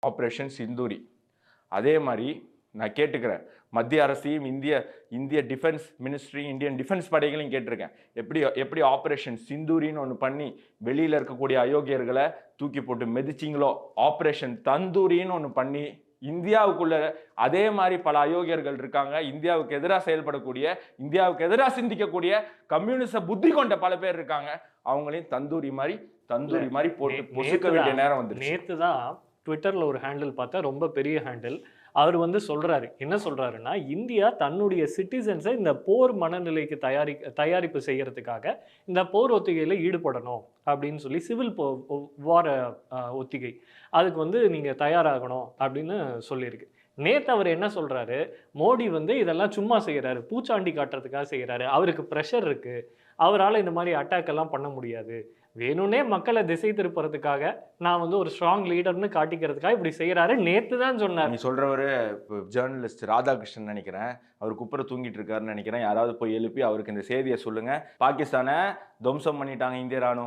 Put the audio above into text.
Operation Sinduri. அதே மாதிரி நான் கேட்டுக்கிறேன், மத்திய அரசையும் இந்திய டிஃபென்ஸ் மினிஸ்ட்ரி, இந்தியன் டிஃபென்ஸ் படைகளையும் கேட்டிருக்கேன். எப்படி ஆப்ரேஷன் சிந்தூரின்னு ஒன்று பண்ணி வெளியில் இருக்கக்கூடிய அயோக்கியர்களை தூக்கி போட்டு மெதிச்சிங்களோ, ஆப்ரேஷன் தந்தூரின்னு ஒன்று பண்ணி இந்தியாவுக்குள்ள அதே மாதிரி பல அயோக்கியர்கள் இருக்காங்க. இந்தியாவுக்கு எதிராக செயல்படக்கூடிய, இந்தியாவுக்கு எதிராக சிந்திக்கக்கூடிய கம்யூனிச புத்தி கொண்ட பல பேர் இருக்காங்க. அவங்களையும் தந்தூரி மாதிரி போட்டு பொசுக்க வேண்டிய நேரம் வந்துருச்சு. நேத்து தான் ட்விட்டர்ல ஒரு ஹேண்டில் பார்த்தா, ரொம்ப பெரிய ஹேண்டில். அவர் வந்து சொல்றாரு, என்ன சொல்றாருன்னா, இந்தியா தன்னுடைய சிட்டிசன்ஸை இந்த போர் மனநிலைக்கு தயாரிப்பு செய்யறதுக்காக இந்த போர் ஒத்திகையில ஈடுபடணும் அப்படின்னு சொல்லி, சிவில் வார் ஒத்திகை, அதுக்கு வந்து நீங்க தயாராகணும் அப்படின்னு சொல்லியிருக்கு. நேத்து அவர் என்ன சொல்றாரு, மோடி வந்து இதெல்லாம் சும்மா செய்யறாரு, பூச்சாண்டி காட்டுறதுக்காக செய்யறாரு, அவருக்கு பிரஷர் இருக்கு, அவரால் இந்த மாதிரி அட்டாக் எல்லாம் பண்ண முடியாது, வேணும்னே மக்களை திசை திருப்புறதுக்காக நான் வந்து ஒரு ஸ்ட்ராங் லீடர்னு காட்டிக்கிறதுக்காக இப்படி செய்யறாரு. நேத்து தான் சொன்னார். நீ சொல்றவரு ஜேர்னலிஸ்ட் ராதாகிருஷ்ணன் நினைக்கிறேன், அவர் குப்புற தூங்கிட்டு இருக்காருன்னு நினைக்கிறேன். யாராவது போய் எழுப்பி அவருக்கு இந்த செய்தியை சொல்லுங்க. பாகிஸ்தானை துவம்சம் பண்ணிட்டாங்க இந்திய ராணுவம்.